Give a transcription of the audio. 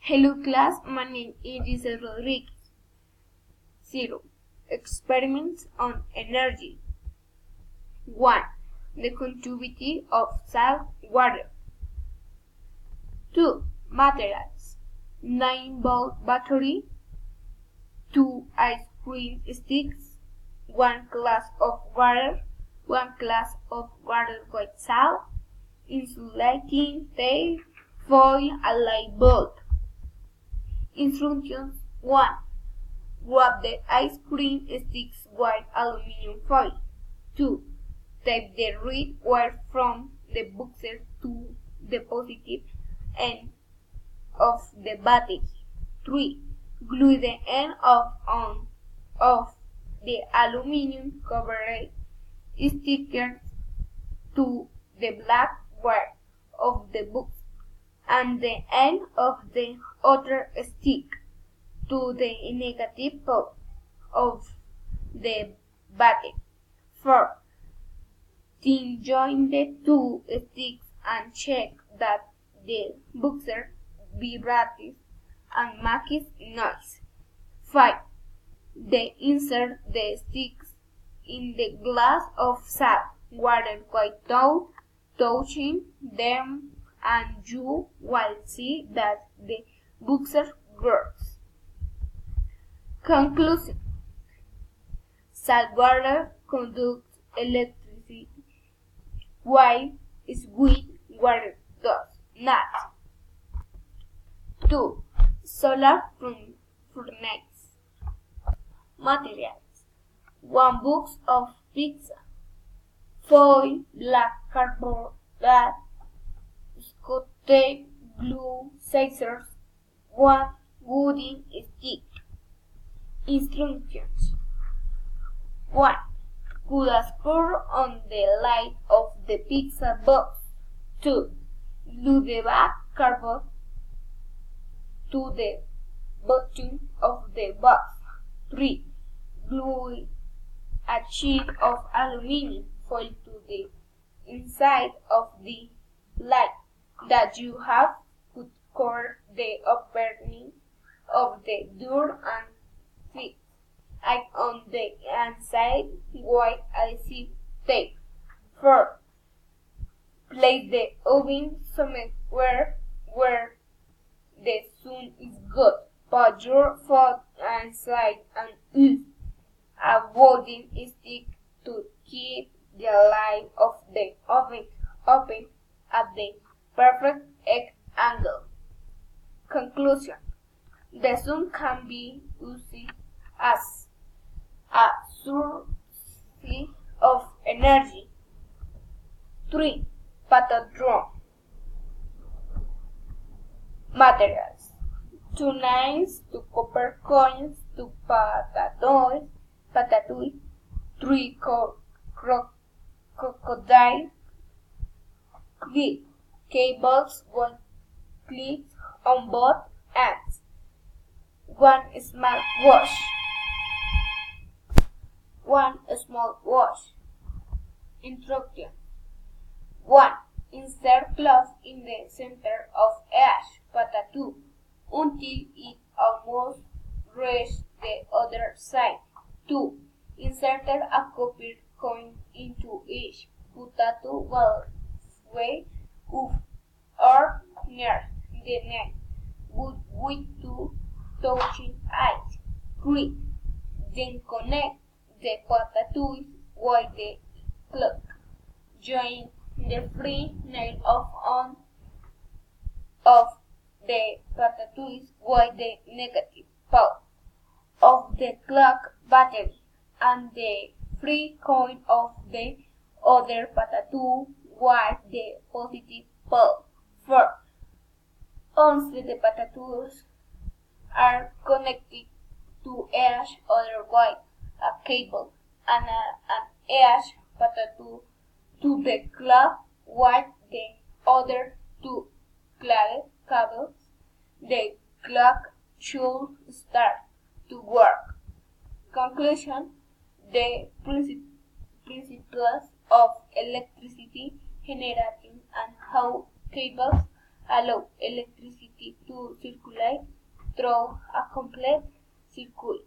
Hello class, my name is Giselle Rodriguez. 0. Experiments on energy. 1. The conductivity of salt water. 2. Materials. 9-volt battery, 2 ice cream sticks, 1 glass of water, 1 glass of water with salt, insulating tape, foil, a light bulb. Instructions 1. Wrap the ice cream sticks with aluminum foil. 2. Tape the red wire from the buzzer to the positive end of the battery. 3. Glue the end of the aluminum covered stickers to the black wire of the buzzer and the end of the other stick to the negative pole of the battery. 4. Then join the two sticks and check that the buzzer vibrates and makes noise. 5. Then insert the sticks in the glass of salt water without touching them, and you will see that the buzzer works. Conclusion. Salt water conducts electricity, while sweet water does not. 2. Solar furnace. Materials: 1 box of pizza, foil, black cardboard, Scotch tape, glue, scissors, 1 wooden stick. Instructions: 1. Put a screw on the lid of the pizza box. 2. Glue the black cardboard to the bottom of the box. 3. Glue a sheet of aluminum foil to the inside of the lid that you have put cover the opening of the door and fix it on the inside with adhesive tape. 4. Place the oven somewhere where the sun is good. Put your foot inside and use a wooden stick to keep the lid of the oven open at the perfect angle. Conclusion. The sun can be used as a source of energy. 3. Patadron. Materials: 2 nails, 2 copper coins, 2 patadoys, 3 crocodile cables, 1 clip on both ends, 1 small wash. 1 small wash. Instruction: 1. Insert cloth in the center of each potato until it almost reaches the other side. 2. Insert a copper coin into each potato halfway up or near the neck, with 2 touching it. 3. Then connect the potatoes with the cloth. Join the free nail of the potatoes with the negative pole of the clock battery and the free coin of the other potato with the positive pole. 4. Once the potatoes are connected to each other with a cable and each potato to the clock with the other 2 cables, the clock should start to work. Conclusion. The principles of electricity generating and how cables allow electricity to circulate through a complete circuit.